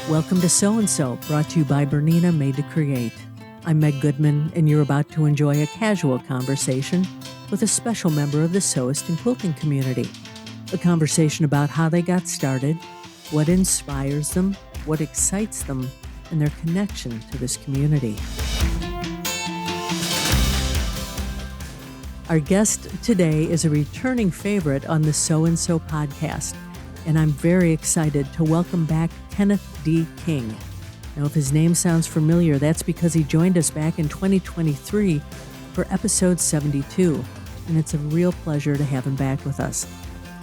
Welcome to So and So, brought to you by Bernina Made to Create. I'm Meg Goodman, and you're about to enjoy a casual conversation with a special member of the sewist and quilting community. A conversation about how they got started, what inspires them, what excites them, and their connection to this community. Our guest today is a returning favorite on the So and So podcast, and I'm very excited to welcome back Kenneth D. King. Now, if his name sounds familiar, that's because he joined us back in 2023 for episode 72, and it's a real pleasure to have him back with us.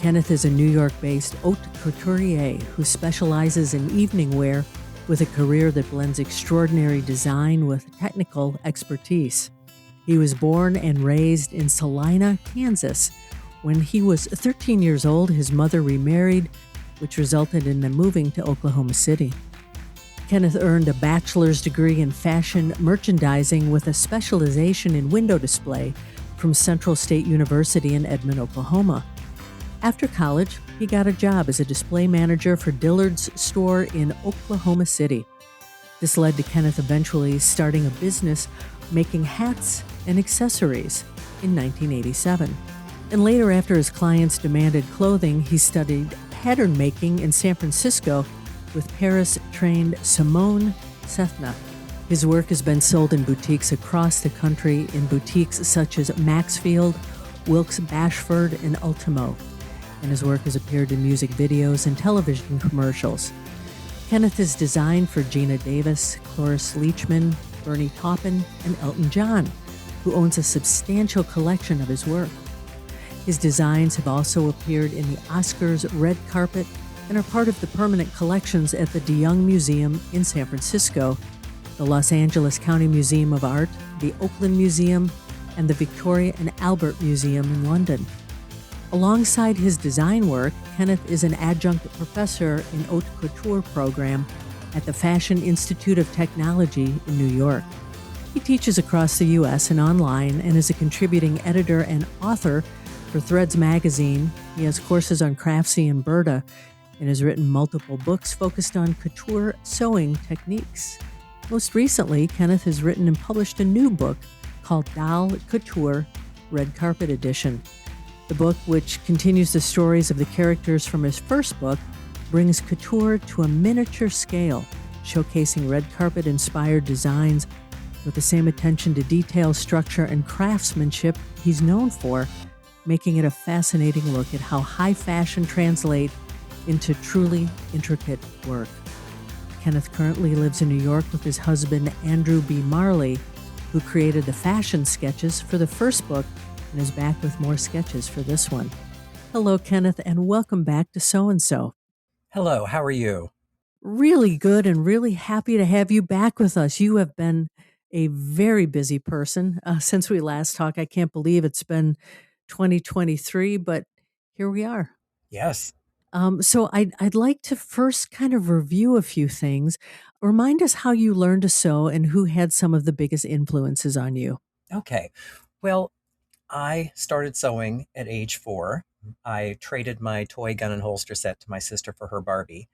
Kenneth is a New York-based haute couturier who specializes in evening wear with a career that blends extraordinary design with technical expertise. He was born and raised in Salina, Kansas. When he was 13 years old, his mother remarried, which resulted in them moving to Oklahoma City. Kenneth earned a bachelor's degree in fashion merchandising with a specialization in window display from Central State University in Edmond, Oklahoma. After college, he got a job as a display manager for Dillard's store in Oklahoma City. This led to Kenneth eventually starting a business making hats and accessories in 1987. And later, after his clients demanded clothing, he studied pattern making in San Francisco with Paris-trained Simone Sethna. His work has been sold in boutiques across the country, in boutiques such as Maxfield, Wilkes-Bashford, and Ultimo. And his work has appeared in music videos and television commercials. Kenneth has designed for Gina Davis, Cloris Leachman, Bernie Taupin, and Elton John, who owns a substantial collection of his work. His designs have also appeared in the Oscars red carpet and are part of the permanent collections at the DeYoung Museum in San Francisco, the Los Angeles County Museum of Art, the Oakland Museum, and the Victoria and Albert Museum in London. Alongside his design work, Kenneth is an adjunct professor in haute couture program at the Fashion Institute of Technology in New York. He teaches across the U.S. and online and is a contributing editor and author for Threads magazine. He has courses on Craftsy and Burda and has written multiple books focused on couture sewing techniques. Most recently, Kenneth has written and published a new book called Doll Couture, Red Carpet Edition. The book, which continues the stories of the characters from his first book, brings couture to a miniature scale, showcasing red carpet-inspired designs with the same attention to detail, structure, and craftsmanship he's known for, making it a fascinating look at how high fashion translates into truly intricate work. Kenneth currently lives in New York with his husband, Andrew B. Marley, who created the fashion sketches for the first book and is back with more sketches for this one. Hello, Kenneth, and welcome back to So and So. Hello, how are you? Really good and really happy to have you back with us. You have been a very busy person since we last talked. I can't believe it's been 2023, but here we are. Yes. So I'd like to first kind of review a few things. Remind us how you learned to sew and who had some of the biggest influences on you. Okay. Well, I started sewing at age 4. I traded my toy gun and holster set to my sister for her Barbie.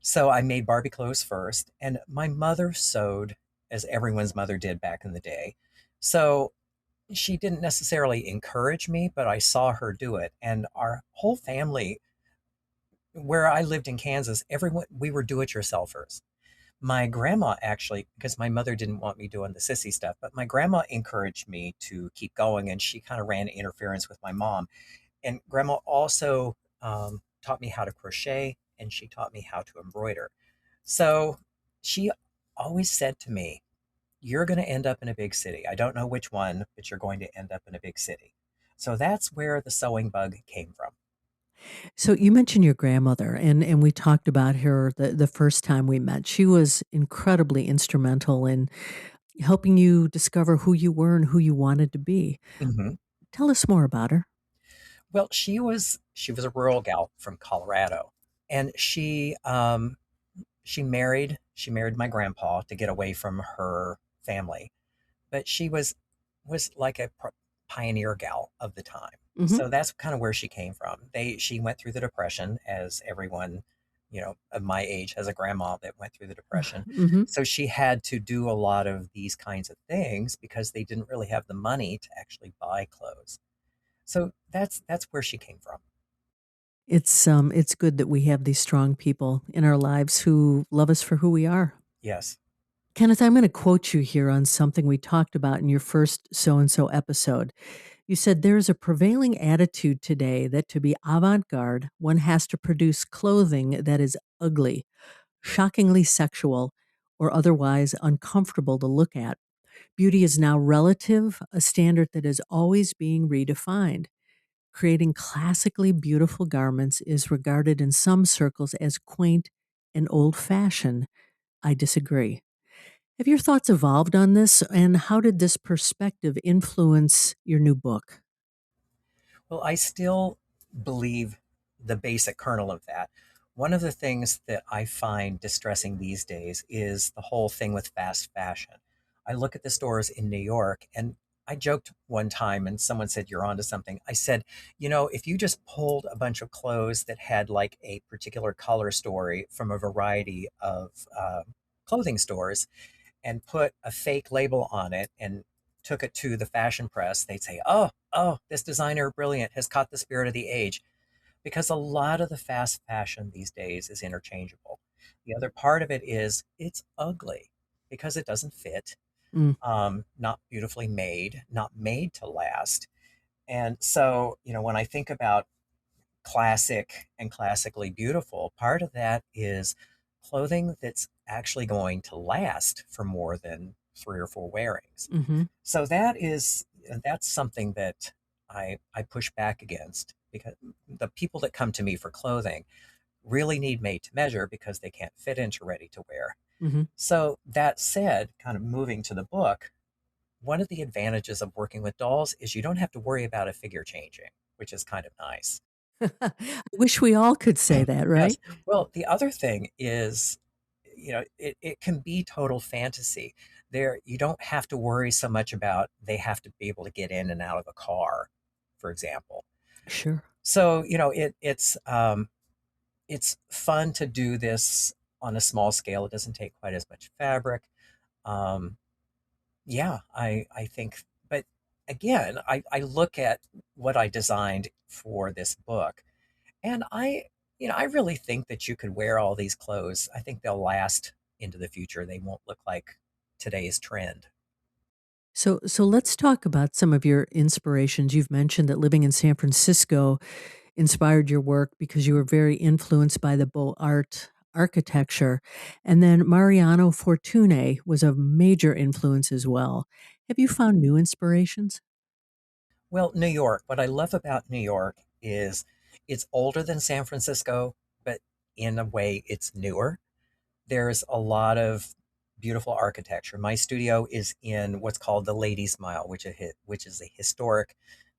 So I made Barbie clothes first, and my mother sewed as everyone's mother did back in the day. So she didn't necessarily encourage me, but I saw her do it. And our whole family, where I lived in Kansas, everyone, we were do-it-yourselfers. My grandma actually, because my mother didn't want me doing the sissy stuff, but my grandma encouraged me to keep going, and she kind of ran interference with my mom. And grandma also taught me how to crochet, and she taught me how to embroider. So she always said to me, "You're going to end up in a big city. I don't know which one, but you're going to end up in a big city." So that's where the sewing bug came from. So you mentioned your grandmother, and we talked about her the first time we met. She was incredibly instrumental in helping you discover who you were and who you wanted to be. hmm Tell us more about her. Well, she was a rural gal from Colorado, and she married my grandpa to get away from her family, but she was like a pioneer gal of the time. Hmm. So that's kind of where she came from. She went through the Depression as everyone of my age has a grandma that went through the Depression. Hmm. So she had to do a lot of these kinds of things because they didn't really have the money to actually buy clothes. So that's where she came from. It's good that we have these strong people in our lives who love us for who we are. Yes. Kenneth, I'm going to quote you here on something we talked about in your first so and so episode. You said there is a prevailing attitude today that to be avant garde, one has to produce clothing that is ugly, shockingly sexual, or otherwise uncomfortable to look at. Beauty is now relative, a standard that is always being redefined. Creating classically beautiful garments is regarded in some circles as quaint and old fashioned. I disagree. Have your thoughts evolved on this, and how did this perspective influence your new book? Well, I still believe the basic kernel of that. One of the things that I find distressing these days is the whole thing with fast fashion. I look at the stores in New York, and I joked one time and someone said, "You're onto something." I said, if you just pulled a bunch of clothes that had like a particular color story from a variety of clothing stores and put a fake label on it and took it to the fashion press, they'd say, "Oh, this designer, brilliant, has caught the spirit of the age." Because a lot of the fast fashion these days is interchangeable. The other part of it is it's ugly because it doesn't fit, Mm, not beautifully made, not made to last. And so, when I think about classic and classically beautiful, part of that is clothing that's actually going to last for more than 3 or 4 wearings. mhm. So that's something that I push back against because the people that come to me for clothing really need made to measure because they can't fit into ready to wear. Mhm. So that said, kind of moving to the book, one of the advantages of working with dolls is you don't have to worry about a figure changing, which is kind of nice. I wish we all could say that, Yes. right? Well, the other thing is, it can be total fantasy. There, you don't have to worry so much about they have to be able to get in and out of a car, for example. Sure. So, it's fun to do this on a small scale. It doesn't take quite as much fabric. Um, yeah, I think, but again, I look at what I designed for this book, and I really think that you could wear all these clothes. I think they'll last into the future. They won't look like today's trend. So let's talk about some of your inspirations. You've mentioned that living in San Francisco inspired your work because you were very influenced by the Beaux Art architecture. And then Mariano Fortuny was a major influence as well. Have you found new inspirations? Well, New York, what I love about New York is it's older than San Francisco, but in a way it's newer. There's a lot of beautiful architecture. My studio is in what's called the Ladies Mile, which is a historic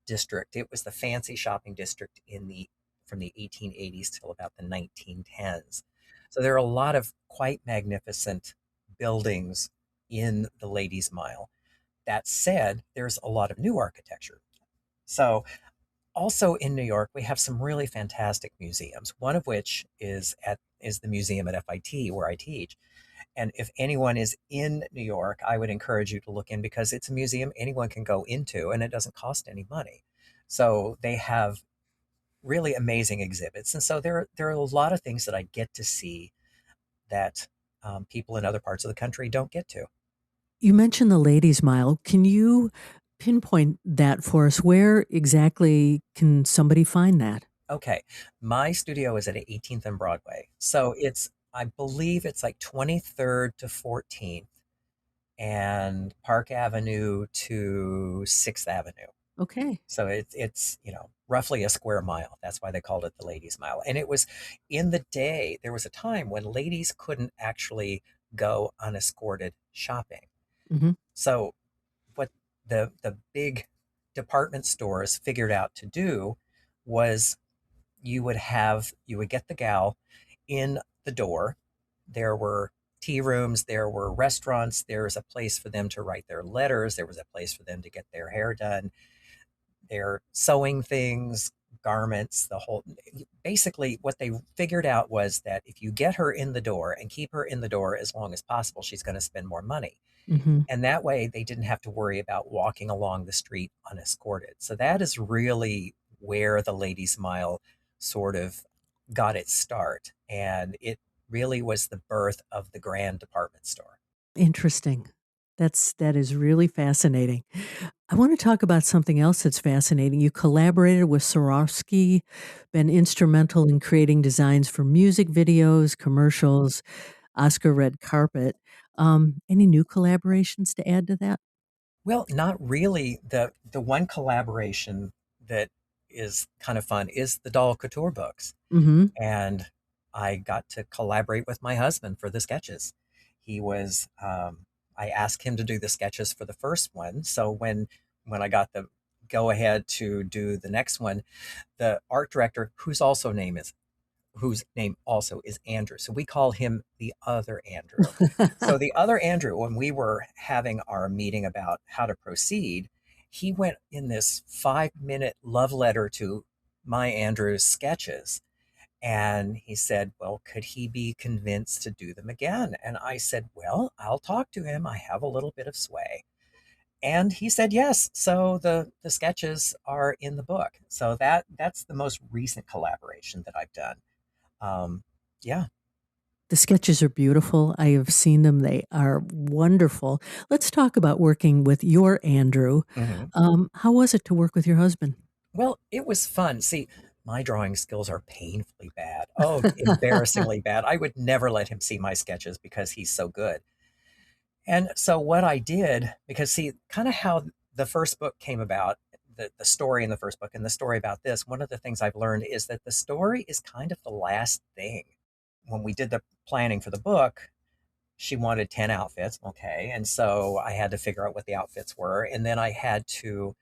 district. It was the fancy shopping district in the from the 1880s till about the 1910s. So there are a lot of quite magnificent buildings in the Ladies Mile. That said, there's a lot of new architecture. So also in New York, we have some really fantastic museums. One of which is the museum at FIT where I teach. And if anyone is in New York, I would encourage you to look in because it's a museum anyone can go into and it doesn't cost any money. So they have really amazing exhibits. And so there are a lot of things that I get to see that people in other parts of the country don't get to. You mentioned the Ladies Mile. Can you pinpoint that for us? Where exactly can somebody find that? Okay, my studio is at 18th and Broadway. So I believe it's like 23rd to 14th and Park Avenue to 6th Avenue. Okay. So it's roughly a square mile. That's why they called it the Ladies Mile. And it was in the day, there was a time when ladies couldn't actually go unescorted shopping. Hmm. So what the big department stores figured out to do was you would get the gal in the door. There were tea rooms, there were restaurants, there was a place for them to write their letters, there was a place for them to get their hair done, their sewing things, garments, the whole, basically what they figured out was that if you get her in the door and keep her in the door as long as possible, she's going to spend more money. Hmm. And that way they didn't have to worry about walking along the street unescorted. So that is really where the Ladies Mile sort of got its start. And it really was the birth of the grand department store. Interesting. That is really fascinating. I want to talk about something else that's fascinating. You collaborated with Swarovski, been instrumental in creating designs for music videos, commercials, Oscar red carpet. Any new collaborations to add to that? Well, not really. The one collaboration that is kind of fun is the Doll Couture books. Hmm. And I got to collaborate with my husband for the sketches. I asked him to do the sketches for the first one. So when I got the go ahead to do the next one, the art director, whose name also is Andrew. So we call him the other Andrew. So the other Andrew, when we were having our meeting about how to proceed, he went in this 5-minute love letter to my Andrew's sketches. And he said, well, could he be convinced to do them again? And I said, well, I'll talk to him. I have a little bit of sway. And he said yes. So the sketches are in the book. So that's the most recent collaboration that I've done. Yeah. The sketches are beautiful. I have seen them. They are wonderful. Let's talk about working with your Andrew. Mhm. How was it to work with your husband? Well, it was fun. See, my drawing skills are painfully bad. Oh, embarrassingly bad. I would never let him see my sketches because he's so good. And so what I did, because see, kind of how the first book came about, the story in the first book and the story about this, one of the things I've learned is that the story is kind of the last thing. When we did the planning for the book, she wanted 10 outfits. Okay. And so I had to figure out what the outfits were. And then I had to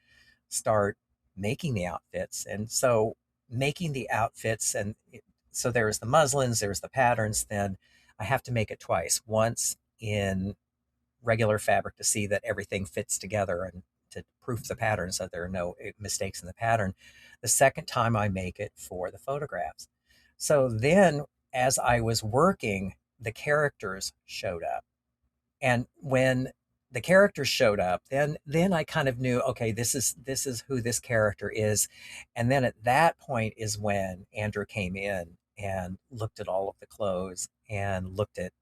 start making the outfits. And so making the outfits, so there's the muslins, there's the patterns, then I have to make it twice. Once in regular fabric to see that everything fits together and to proof the pattern so there are no mistakes in the pattern. The second time I make it for the photographs. So then as I was working, the characters showed up. And when the characters showed up, then I kind of knew, okay, this is who this character is. And then at that point is when Andrew came in and looked at all of the clothes and looked at,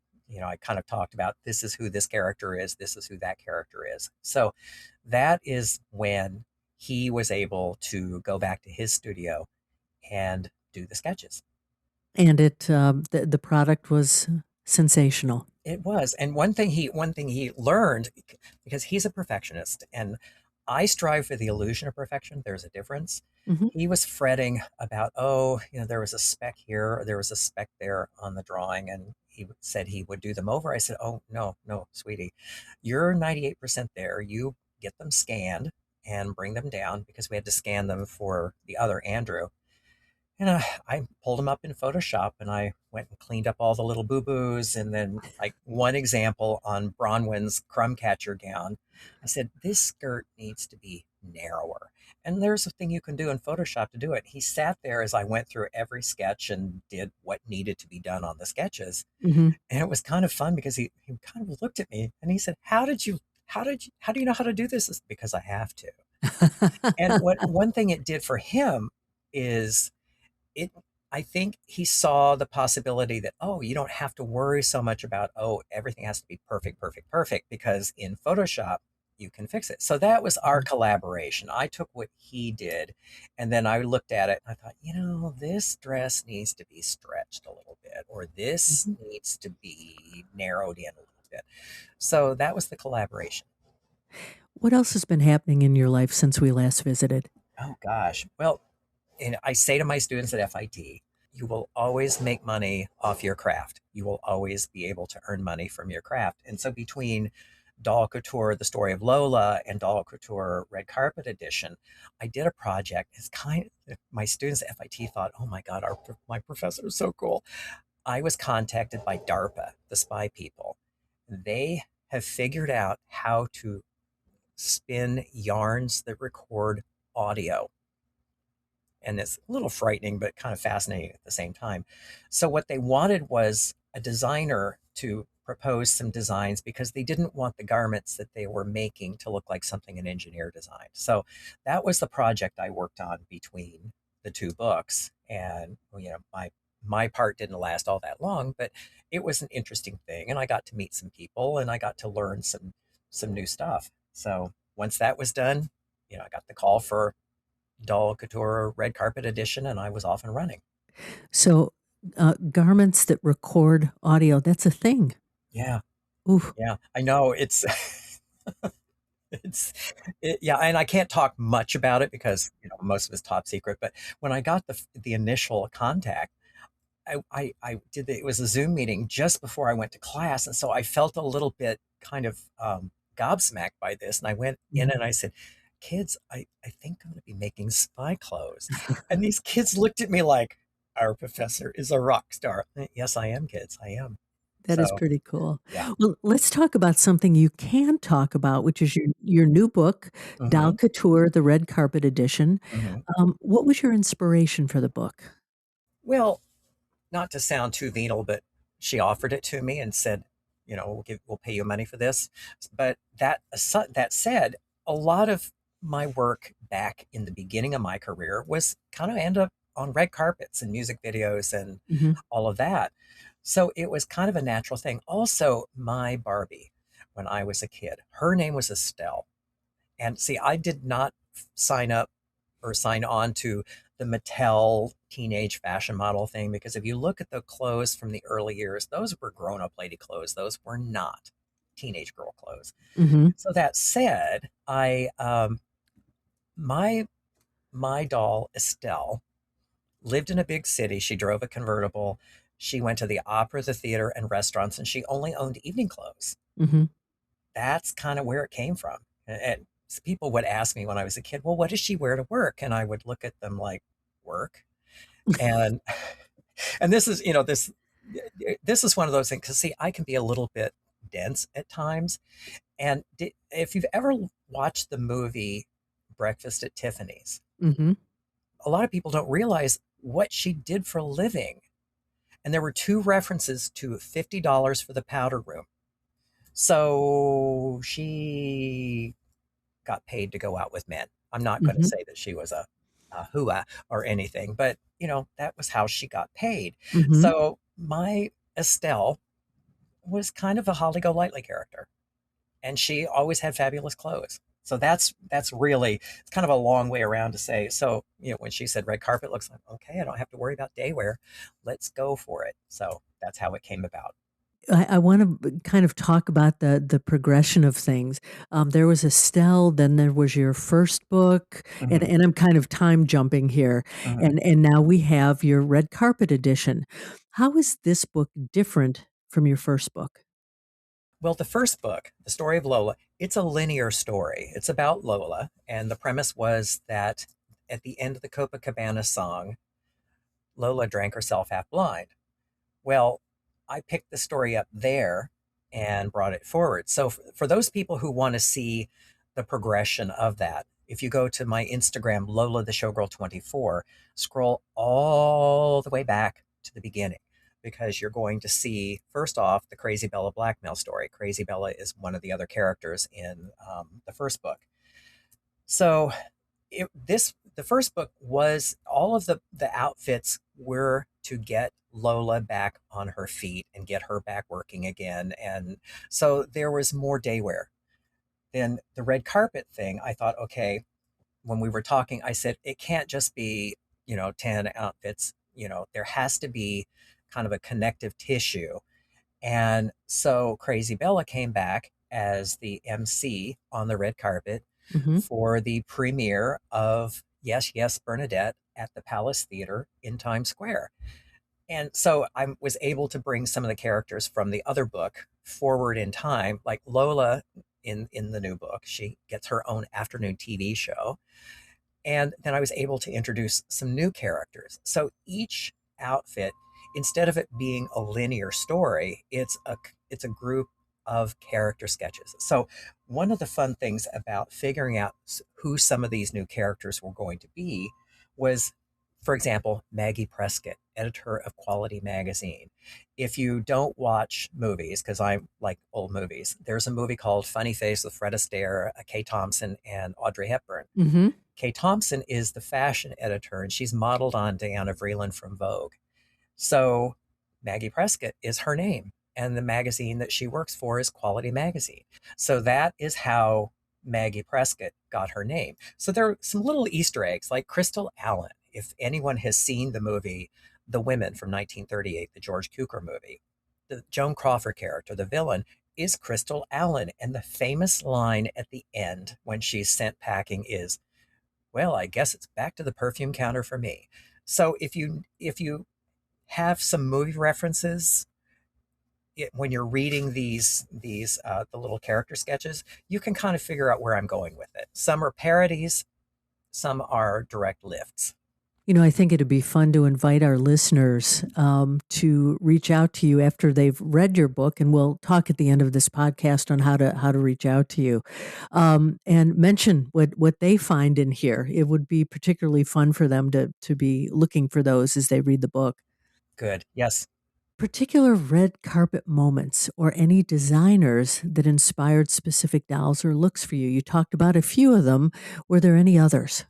I kind of talked about this is who this character is, this is who that character is. So that is when he was able to go back to his studio and do the sketches. And the product was sensational. It was. And one thing he learned, because he's a perfectionist and I strive for the illusion of perfection. There's a difference. Mhm. He was fretting about, oh, there was a speck here or there was a speck there on the drawing, and he said he would do them over. I said, oh, no, no, sweetie, you're 98% there. You get them scanned and bring them down, because we had to scan them for the other Andrew. And I pulled them up in Photoshop and I went and cleaned up all the little boo-boos. And then, like, one example on Bronwyn's crumb catcher gown, I said, this skirt needs to be narrower. And there's a thing you can do in Photoshop to do it. He sat there as I went through every sketch and did what needed to be done on the sketches. Mhm. And it was kind of fun because he kind of looked at me and he said, how do you know how to do this? It's because I have to. And what one thing it did for him is, it I think he saw the possibility that, oh, you don't have to worry so much about, oh, everything has to be perfect, perfect, perfect, because in Photoshop you can fix it. So that was our collaboration. I took what he did and then I looked at it and I thought, this dress needs to be stretched a little bit, or this Mhm. needs to be narrowed in a little bit. So that was the collaboration. What else has been happening in your life since we last visited? Oh gosh. Well, and I say to my students at FIT, you will always make money off your craft. You will always be able to earn money from your craft. And so between Doll Couture, The Story of Lola, and Doll Couture Red Carpet Edition, I did a project. It's kind of, my students at FIT thought, oh my God, my professor is so cool. I was contacted by DARPA, the spy people. They have figured out how to spin yarns that record audio. And it's a little frightening, but kind of fascinating at the same time. So what they wanted was a designer to propose some designs because they didn't want the garments that they were making to look like something an engineer designed. So that was the project I worked on between the two books. And my part didn't last all that long, but it was an interesting thing, and I got to meet some people and I got to learn some new stuff. So once that was done, I got the call for Doll Couture red carpet edition, and I was off and running. So, garments that record audio, that's a thing. Yeah, Ooh. yeah, I know it's it's yeah, and I can't talk much about it because most of it's top secret. But when I got the initial contact, I did it was a Zoom meeting just before I went to class, and so I felt a little bit kind of gobsmacked by this, and I went in Mhm. and I said, "Kids, I think I'm going to be making spy clothes," and these kids looked at me like, "Our professor is a rock star." Yes, I am, kids, I am. That is So pretty cool. yeah. Well, let's talk about something you can talk about, which is your new book, Doll Hmm. Couture, the Red Carpet Edition. Hmm. What was your inspiration for the book? Well, not to sound too venal, but she offered it to me and said, we'll pay you money for this. But that said, a lot of my work back in the beginning of my career was kind of end up on red carpets and music videos and Mhm, all of that. So it was kind of a natural thing. Also, my Barbie, when I was a kid, her name was Estelle. And see, I did not sign up or sign on to the Mattel teenage fashion model thing because if you look at the clothes from the early years, those were grown up lady clothes. Those were not teenage girl clothes. mhm, So that said, I my my doll Estelle lived in a big city. She drove a convertible. She went to the opera, the theater, and restaurants, and she only owned evening clothes. mhm. That's kind of where it came from. And people would ask me when I was a kid, well, what does she wear to work? And I would look at them like, work? And and this is, this is one of those things because see, I can be a little bit dense at times. And if you've ever watched the movie Breakfast at Tiffany's, Mhm. a lot of people don't realize what she did for a living. And there were two references to $50 for the powder room. So she got paid to go out with men. I'm not going to Mhm. say that she was a hua or anything, but that was how she got paid. Mhm. So my Estelle was kind of a Holly Golightly character, and she always had fabulous clothes. So that's really it's kind of a long way around to say. So when she said red carpet looks like okay, I don't have to worry about day wear. Let's go for it. So that's how it came about. I wanna kind of talk about the progression of things. There was Estelle, then there was your first book, and Hmm. and I'm kind of time jumping here, Hmm. and now we have your red carpet edition. How is this book different from your first book? Well, the first book, The Story of Lola, it's a linear story. It's about Lola, and the premise was that at the end of the Copacabana song, Lola drank herself half blind. Well, I picked the story up there and brought it forward. So for those people who want to see the progression of that, if you go to my Instagram, Lola the Showgirl 24, scroll all the way back to the beginning because you're going to see, first off, the Crazy Bella blackmail story. Crazy Bella is one of the other characters in the first book. So the first book was all of the outfits were to get Lola back on her feet and get her back working again, and so there was more day wear. Then the red carpet thing, I thought, okay, when we were talking, I said it can't just be 10 outfits. There has to be kind of a connective tissue, and so Crazy Bella came back as the MC on the red carpet Mhm, for the premiere of Yes, Yes, Bernadette at the Palace Theater in Times Square. And so I was able to bring some of the characters from the other book forward in time, like Lola in the new book. She gets her own afternoon TV show. And then I was able to introduce some new characters. So each outfit, instead of it being a linear story, it's a group of character sketches. So one of the fun things about figuring out who some of these new characters were going to be was For example, Maggie Prescott, editor of Quality Magazine. If you don't watch movies, because I like old movies, there's a movie called Funny Face with Fred Astaire, Kay Thompson, and Audrey Hepburn. Mm-hmm. Kay Thompson is the fashion editor, and she's modeled on Diana Vreeland from Vogue. So Maggie Prescott is her name, and the magazine that she works for is Quality Magazine. So that is how Maggie Prescott got her name. So there are some little Easter eggs, like Crystal Allen. If anyone has seen the movie The Women from 1938, the George Cukor movie, the Joan Crawford character, the villain, is Crystal Allen. And the famous line at the end when she's sent packing is, well, I guess it's back to the perfume counter for me. So if you have some movie references when you're reading these the little character sketches, you can kind of figure out where I'm going with it. Some are parodies, some are direct lifts. I think it'd be fun to invite our listeners to reach out to you after they've read your book, and we'll talk at the end of this podcast on how to reach out to you, and mention what they find in here. It would be particularly fun for them to be looking for those as they read the book. Good. Yes. Particular red carpet moments or any designers that inspired specific dolls or looks for you. You talked about a few of them. Were there any others?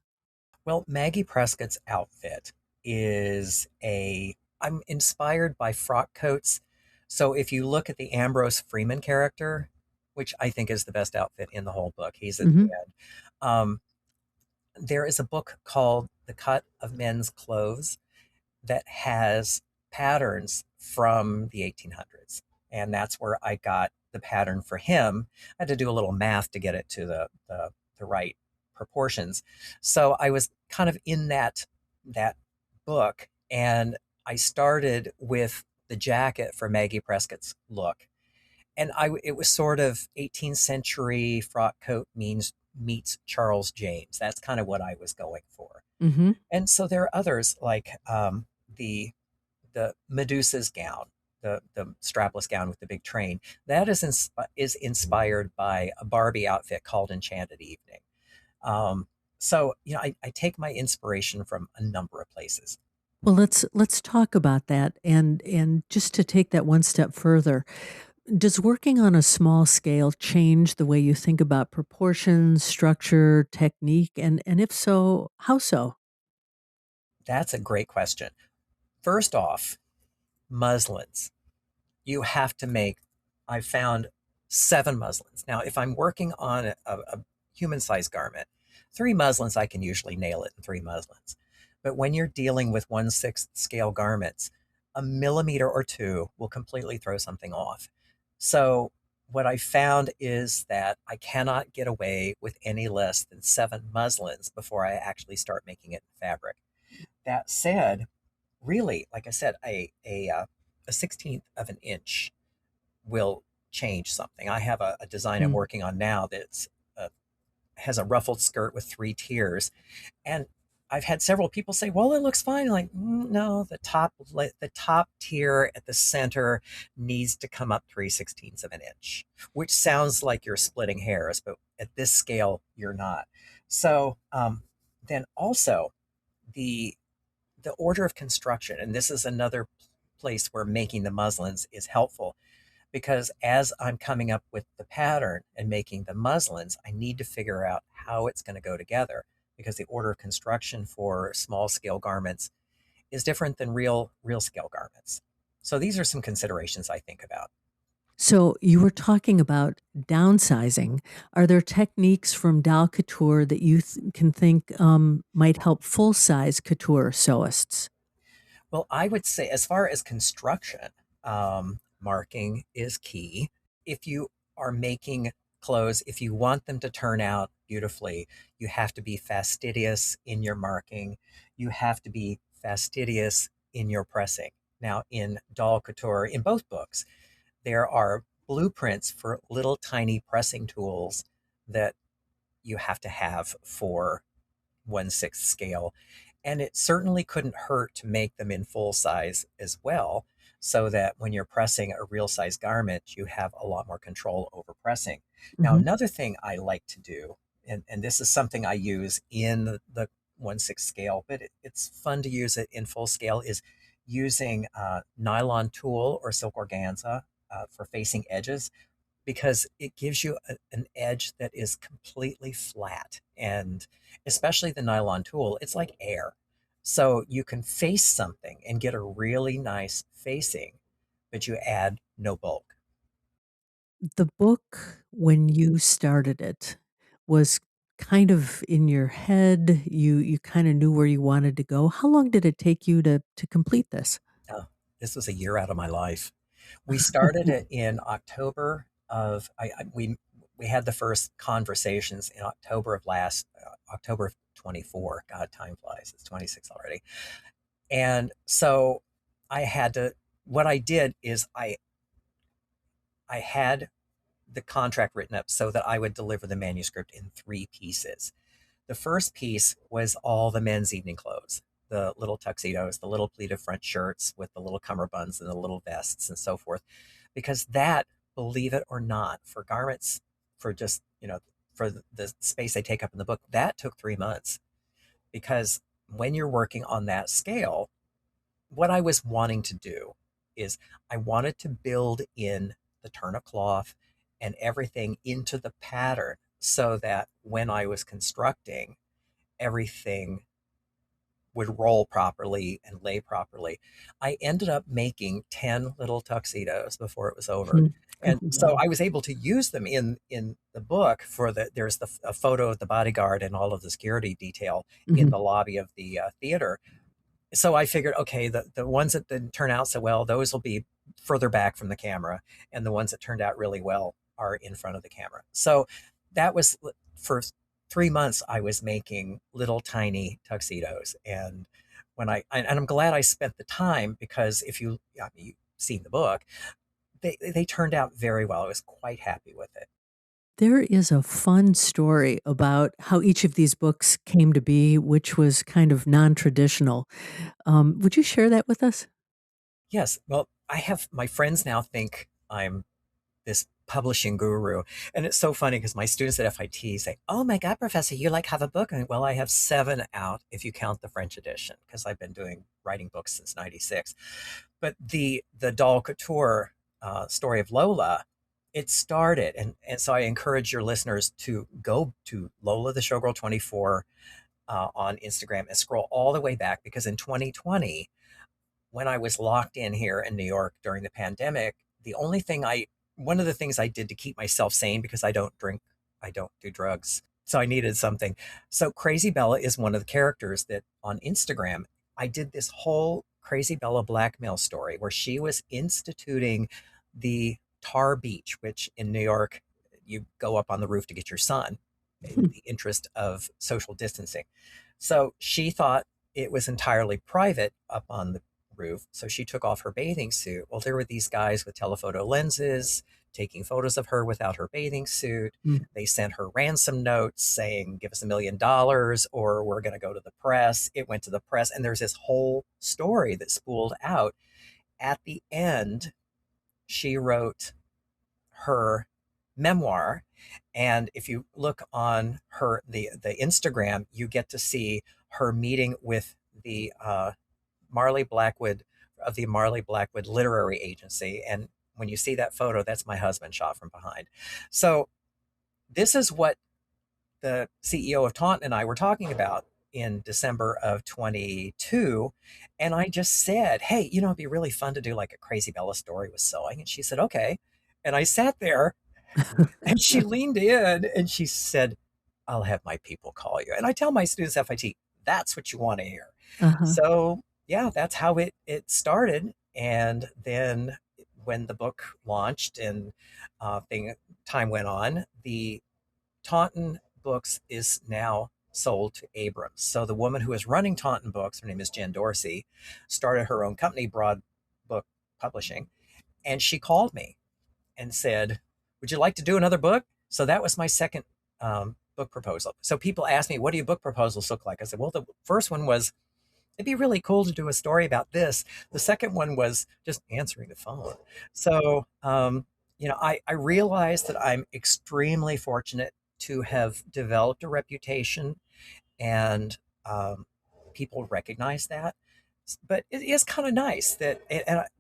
Well, Maggie Prescott's outfit I'm inspired by frock coats. So if you look at the Ambrose Freeman character, which I think is the best outfit in the whole book, he's at the Hmm. end. Um, there is a book called The Cut of Men's Clothes that has patterns from the 1800s. And that's where I got the pattern for him. I had to do a little math to get it to the right proportions. So I was kind of in that book, and I started with the jacket for Maggie Prescott's look. And it was sort of 18th century frock coat meets Charles James. That's kind of what I was going for. Hmm. And so there are others like the the Medusa's gown, the strapless gown with the big train. That is inspired by a Barbie outfit called Enchanted Evening. So I take my inspiration from a number of places. Well, let's talk about that, and just to take that one step further. Does working on a small scale change the way you think about proportions, structure, technique, and if so, how so? That's a great question. First off, muslins. You have to make, I found 7 muslins. Now, if I'm working on a human sized garment, 3 muslins, I can usually nail it in 3 muslins. But when you're dealing with 1/6 scale garments, a millimeter or two will completely throw something off. So, what I found is that I cannot get away with any less than 7 muslins before I actually start making it in fabric. That said, really, like I said, a 16th of an inch will change something. I have a design I'm Mm. working on now that's has a ruffled skirt with 3 tiers, and I've had several people say, "Well, it looks fine." I'm like, no, the top tier at the center needs to come up 3/16 of an inch, which sounds like you're splitting hairs, but at this scale, you're not. So then also the the order of construction, and this is another place where making the muslins is helpful, because as I'm coming up with the pattern and making the muslins, I need to figure out how it's going to go together, because the order of construction for small scale garments is different than real scale garments. So these are some considerations I think about. So you were talking about downsizing. Are there techniques from Doll Couture that you can think might help full size couture sewists? Well, I would say, as far as construction, marking is key. If you are making clothes, if you want them to turn out beautifully, you have to be fastidious in your marking. You have to be fastidious in your pressing. Now, in Doll Couture, in both books, there are blueprints for little tiny pressing tools that you have to have for 1/6 scale. And it certainly couldn't hurt to make them in full size as well, so that when you're pressing a real size garment, you have a lot more control over pressing. Now, Hmm. another thing I like to do, and this is something I use in the 1/6 scale, but it's fun to use it in full scale, is using nylon tulle or silk organza for facing edges, because it gives you an edge that is completely flat. And especially the nylon tulle, it's like air. So you can face something and get a really nice facing, but you add no bulk. The book, when you started it, was kind of in your head. You kind of knew where you wanted to go. How long did it take you to complete this? Oh, this was a year out of my life. We started it in October of we had the first conversations in October of last October of 24. God, time flies. It's 26 already. And so I had to what I did is I had the contract written up so that I would deliver the manuscript in three pieces. The first piece was all the men's evening clothes, the little tuxedos, the little pleated front shirts with the little cummerbunds and the little vests and so forth. Because that, believe it or not, for garments, for just, for the space they take up in the book, that took 3 months. Because when you're working on that scale, what I was wanting to do is I wanted to build in the turn of cloth and everything into the pattern so that when I was constructing, everything would roll properly and lay properly. I ended up making 10 little tuxedos before it was over. Oh, And so wow. I was able to use them in the book there's a photo of the bodyguard and all of the security detail in Mhm. the lobby of the theater. So I figured, okay, the ones that didn't turn out so well, those will be further back from the camera, and the ones that turned out really well are in front of the camera. So that was for 3 months. I was making little tiny tuxedos, and and I'm glad I spent the time, because if you, I mean, you've seen the book, they turned out very well. I was quite happy with it. There is a fun story about how each of these books came to be, which was kind of non-traditional. Would you share that with us? Yes, well, I have my friends now think I'm this publishing guru. And it's so funny because my students at FIT say, "Oh my God, Professor, you like have a book?" And well, I have seven out if you count the French edition, because I've been writing books since '96. But the Doll Couture story of Lola, it started, and so I encourage your listeners to go to Lola the Showgirl 24 on Instagram and scroll all the way back, because in 2020, when I was locked in here in New York during the pandemic, one of the things I did to keep myself sane, because I don't drink, I don't do drugs. So I needed something. So Crazy Bella is one of the characters that on Instagram, I did this whole Crazy Bella blackmail story where she was instituting the tar beach, which in New York, you go up on the roof to get your sun in the interest of social distancing. So she thought it was entirely private up on the roof. So she took off her bathing suit. Well, there were these guys with telephoto lenses taking photos of her without her bathing suit. Mm. They sent her ransom notes saying, "Give us $1 million or we're going to go to the press." It went to the press, and there's this whole story that spooled out. At the end, she wrote her memoir. And if you look on the Instagram, you get to see her meeting with the Marley Blackwood of the Marley Blackwood Literary Agency. And when you see that photo, that's my husband shot from behind. So this is what the CEO of Taunton and I were talking about in December of 22. And I just said, "Hey, it'd be really fun to do like a Crazy Bella story with sewing." And she said, "Okay." And I sat there, and she leaned in and she said, "I'll have my people call you." And I tell my students at FIT, that's what you want to hear. Uh-huh. So yeah, that's how it started. And then when the book launched and time went on, the Taunton Books is now sold to Abrams. So the woman who is running Taunton Books, her name is Jen Dorsey, started her own company, Broad Book Publishing, and she called me and said, "Would you like to do another book?" So that was my second book proposal. So people ask me, "What do your book proposals look like?" I said, "Well, the first one was, it'd be really cool to do a story about this." The second one was just answering the phone. So, I realized that I'm extremely fortunate to have developed a reputation and um, people recognize that. But it is kind of nice that,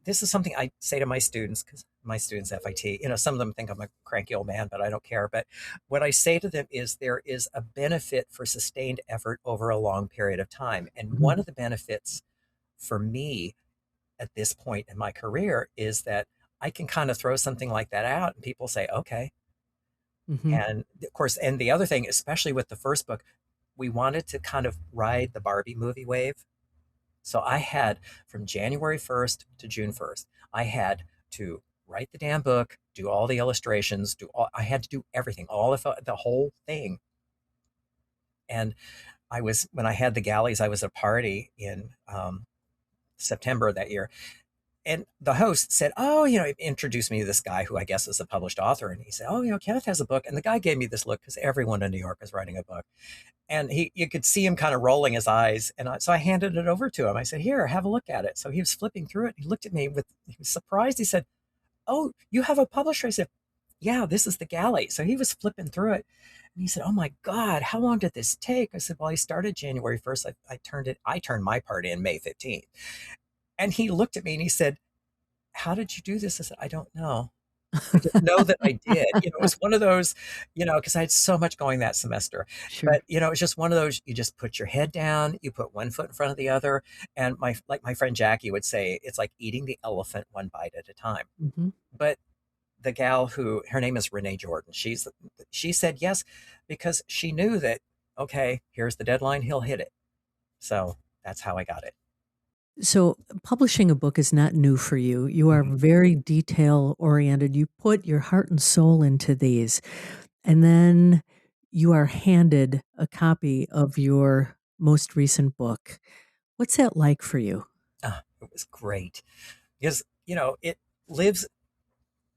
this is something I say to my students, because my students FIT, some of them think I'm a cranky old man, but I don't care. But what I say to them is there is a benefit for sustained effort over a long period of time. And one Mhm. of the benefits for me at this point in my career is that I can kind of throw something like that out and people say, okay. Mhm. And of course, and the other thing, especially with the first book, we wanted to kind of ride the Barbie movie wave. So I had from January 1st to June 1st, I had to write the damn book, do all the illustrations, I had to do everything, all of the whole thing. And when I had the galleys, I was at a party in September of that year. And the host said, "Oh, he introduced me to this guy who I guess is a published author." And he said, "Oh, Kenneth has a book." And the guy gave me this look because everyone in New York is writing a book. And you could see him kind of rolling his eyes. And so I handed it over to him. I said, "Here, have a look at it." So he was flipping through it. He looked at me he was surprised. He said, "Oh, you have a publisher?" I said, "Yeah, this is the galley." So he was flipping through it. And he said, "Oh my God, how long did this take?" I said, "Well, I started January 1st. I turned my part in May 15th." And he looked at me and he said, "How did you do this?" I said, "I don't know. I just know that I did." It was one of those, because I had so much going that semester. Sure. But, it's just one of those, you just put your head down, you put one foot in front of the other. And my friend Jackie would say, it's like eating the elephant one bite at a time. Mhm. But the gal her name is Renee Jordan, she said yes, because she knew that, okay, here's the deadline, he'll hit it. So that's how I got it. So, publishing a book is not new for you. You are Mhm. very detail oriented. You put your heart and soul into these, and then you are handed a copy of your most recent book. What's that like for you? It was great because, it lives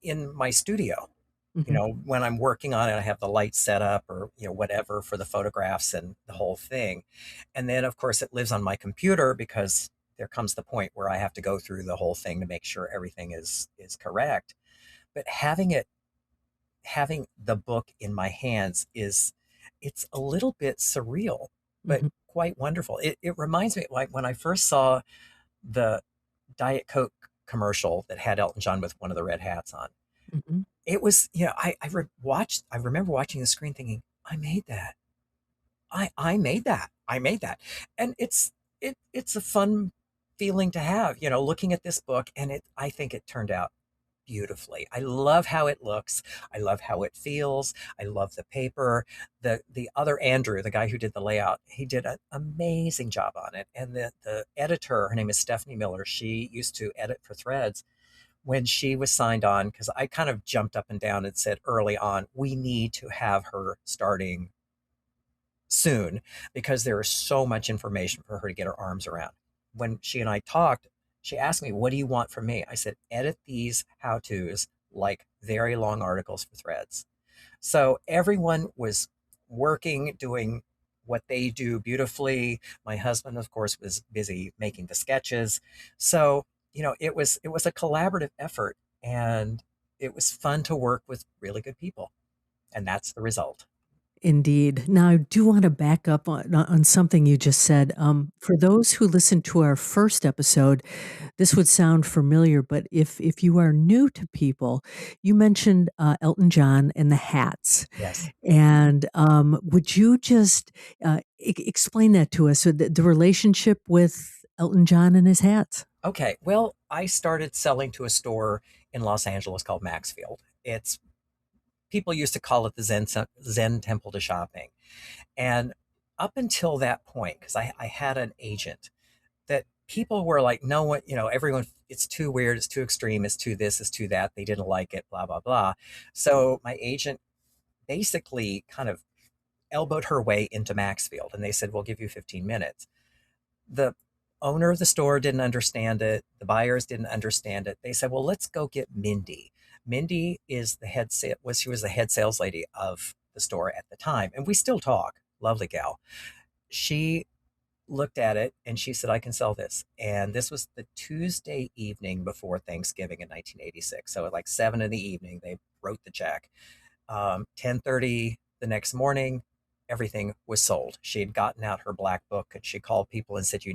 in my studio. Mhm. When I'm working on it, I have the lights set up or, whatever for the photographs and the whole thing. And then, of course, it lives on my computer because there comes the point where I have to go through the whole thing to make sure everything is correct. But having the book in my hands it's a little bit surreal, but Mhm. quite wonderful. It reminds me, like when I first saw the Diet Coke commercial that had Elton John with one of the red hats on. Mhm. It was, I remember watching the screen thinking, I made that. I made that. I made that. And it's a fun feeling to have, looking at this book, and I think it turned out beautifully. I love how it looks. I love how it feels. I love the paper. The other Andrew, the guy who did the layout, he did an amazing job on it. And the editor, her name is Stephanie Miller. She used to edit for Threads. When she was signed on, because I kind of jumped up and down and said early on, we need to have her starting soon because there is so much information for her to get her arms around. When she and I talked, she asked me, "What do you want from me?" I said, "Edit these how to's like very long articles for Threads." So everyone was working, doing what they do beautifully. My husband, of course, was busy making the sketches. So, it was a collaborative effort, and it was fun to work with really good people. And that's the result. Indeed. Now, I do want to back up on something you just said. For those who listened to our first episode, this would sound familiar, but if you are new to people, you mentioned Elton John and the hats. Yes. And would you just explain that to us, so the relationship with Elton John and his hats? Okay. Well, I started selling to a store in Los Angeles called Maxfield. It's People used to call it the Zen temple to shopping. And up until that point, because I had an agent that people were like, no one, everyone, it's too weird, it's too extreme, it's too this, it's too that. They didn't like it, blah, blah, blah. So my agent basically kind of elbowed her way into Maxfield and they said, we'll give you 15 minutes. The owner of the store didn't understand it. The buyers didn't understand it. They said, well, let's go get Mindy. Mindy is she was the head sales lady of the store at the time. And we still talk. Lovely gal. She looked at it and she said, I can sell this. And this was the Tuesday evening before Thanksgiving in 1986. So at like 7 in the evening, they wrote the check. 10:30 the next morning, everything was sold. She had gotten out her black book and she called people and said, "You